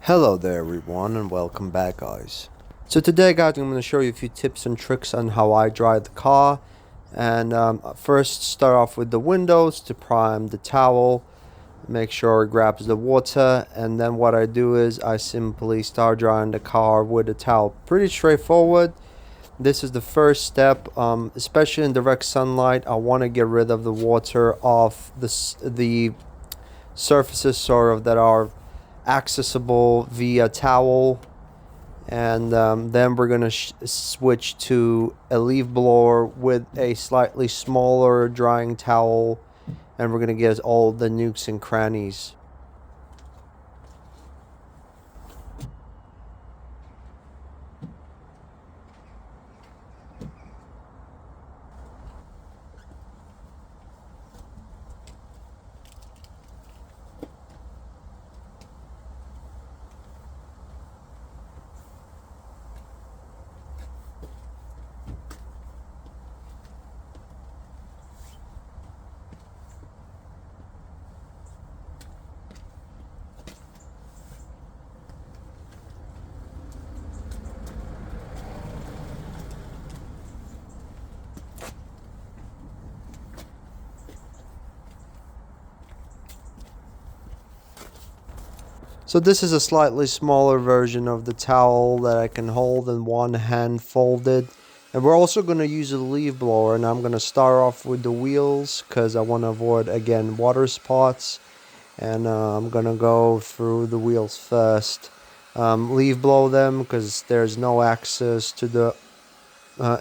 Hello there everyone and welcome back guys. So today guys I'm going to show you a few tips and tricks on how I dry the car. And first start off with the windows to prime the towel. Make sure it grabs the water, and then what I do is I simply start drying the car with a towel. Pretty straightforward. This is the first step, especially in direct sunlight. I want to get rid of the water off the surfaces sort of that are accessible via towel. And then we're gonna switch to a leaf blower with a slightly smaller drying towel, and we're gonna get all the nooks and crannies. So this is a slightly smaller version of the towel that I can hold in one hand folded. And we're also going to use a leaf blower, and I'm going to start off with the wheels because I want to avoid again water spots. And I'm going to go through the wheels first. Leaf blow them because there's no access to the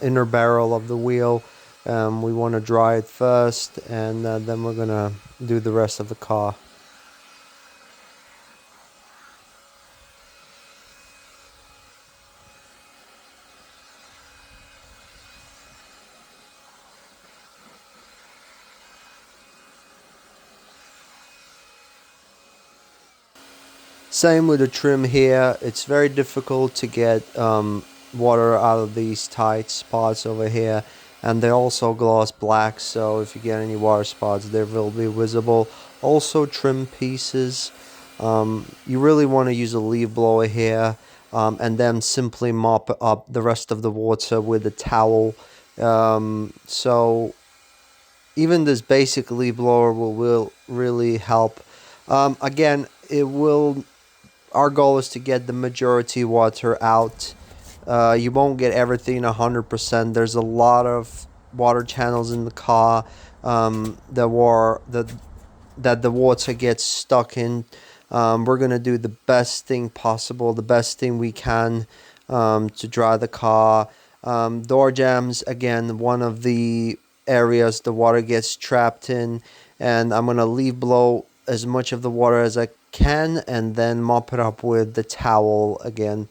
inner barrel of the wheel. We want to dry it first, and then we're going to do the rest of the car. Same with the trim here. It's very difficult to get water out of these tight spots over here, and they're also gloss black, so if you get any water spots they will be visible. Also trim pieces, you really want to use a leaf blower here, and then simply mop up the rest of the water with a towel. So even this basic leaf blower will really help. Again, our goal is to get the majority water out. You won't get everything 100%. There's a lot of water channels in the car that the water gets stuck in. We're gonna do the best thing possible, the best thing we can to dry the car. Door jambs, again, one of the areas the water gets trapped in, and I'm gonna leaf blow as much of the water as I can and then mop it up with the towel again.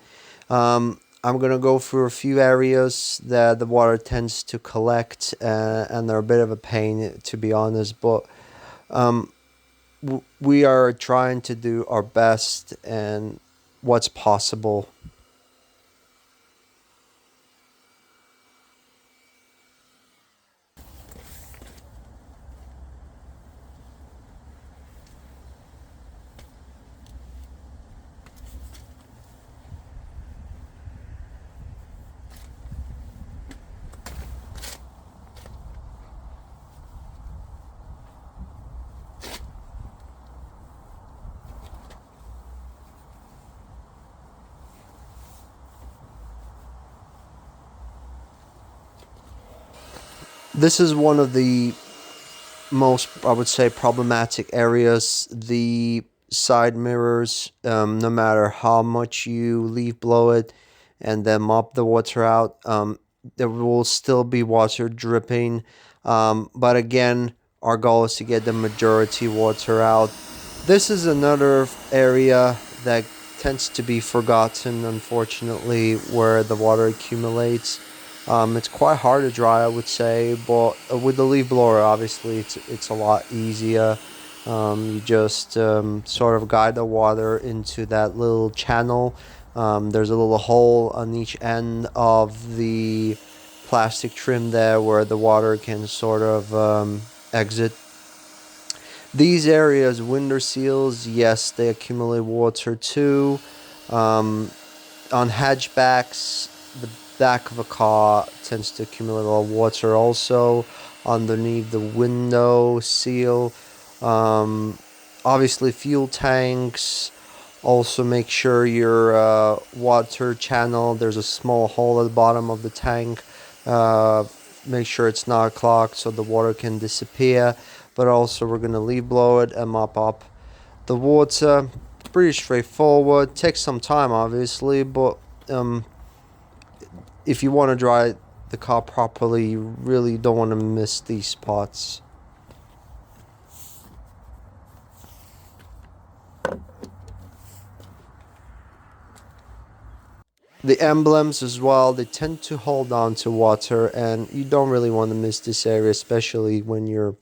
I'm gonna go through a few areas that the water tends to collect, and they're a bit of a pain to be honest, but we are trying to do our best and what's possible. This is one of the most, I would say, problematic areas. The side mirrors, no matter how much you leaf blow it and then mop the water out, there will still be water dripping. But again, our goal is to get the majority water out. This is another area that tends to be forgotten, unfortunately, where the water accumulates. It's quite hard to dry, I would say, but with the leaf blower, obviously, it's a lot easier. You just sort of guide the water into that little channel. There's a little hole on each end of the plastic trim there where the water can sort of exit. These areas, window seals, yes, they accumulate water too. On hatchbacks, the back of a car tends to accumulate a lot of water. Also, underneath the window seal. Obviously, fuel tanks. Also, make sure your water channel, there's a small hole at the bottom of the tank. Make sure it's not clogged so the water can disappear. But also, we're going to leaf blow it and mop up the water. Pretty straightforward. Takes some time, obviously, but if you want to dry the car properly, you really don't want to miss these spots. The emblems as well, they tend to hold on to water, and you don't really want to miss this area, especially when you're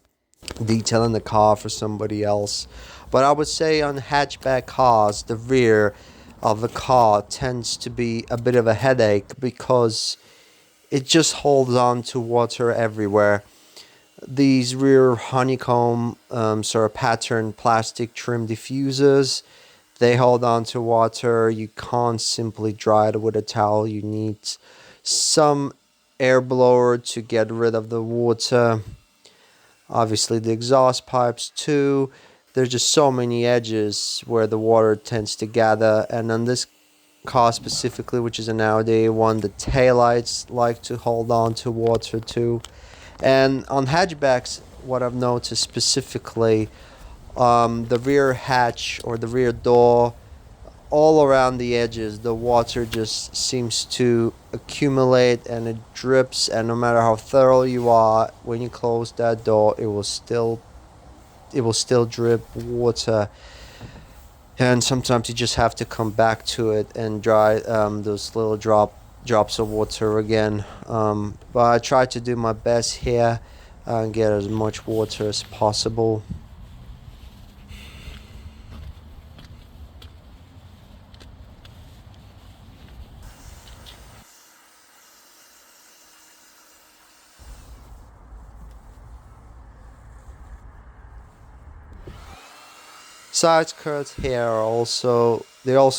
detailing the car for somebody else. But I would say on hatchback cars, the rear of the car tends to be a bit of a headache because it just holds on to water everywhere. These rear honeycomb sort of pattern plastic trim diffusers, they hold on to water. You can't simply dry it with a towel. You need some air blower to get rid of the water. Obviously the exhaust pipes too. There's just so many edges where the water tends to gather, and on this car specifically, which is an Audi A1, the taillights like to hold on to water too. And on hatchbacks, what I've noticed specifically, the rear hatch or the rear door, all around the edges, the water just seems to accumulate and it drips. And no matter how thorough you are, when you close that door, it will still drip water. And sometimes you just have to come back to it and dry those little drops of water again. But I try to do my best here and get as much water as possible. Side skirts here are also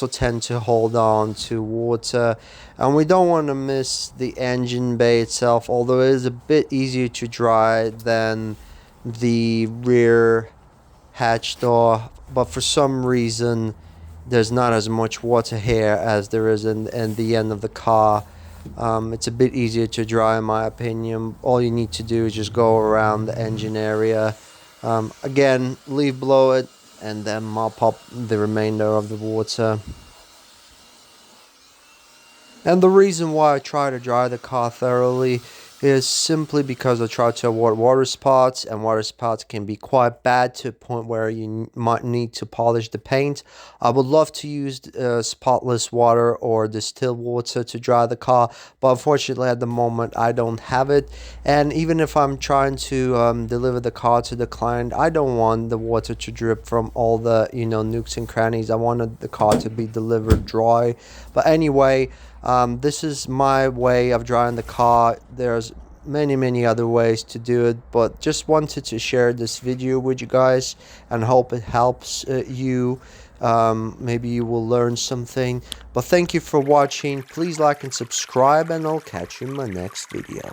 tend to hold on to water, and we don't want to miss the engine bay itself, although it is a bit easier to dry than the rear hatch door, but for some reason there's not as much water here as there is in the end of the car. It's a bit easier to dry in my opinion. All you need to do is just go around the engine area. Again, leaf blow it and then mop up the remainder of the water. And the reason why I try to dry the car thoroughly is simply because I try to avoid water spots, and water spots can be quite bad to a point where you might need to polish the paint. I would love to use spotless water or distilled water to dry the car, but unfortunately at the moment I don't have it. And even if I'm trying to deliver the car to the client, I don't want the water to drip from all the nooks and crannies. I wanted the car to be delivered dry. But anyway, this is my way of drying the car. There's many other ways to do it, but just wanted to share this video with you guys and hope it helps you. Maybe you will learn something. But thank you for watching. Please like and subscribe, and I'll catch you in my next video.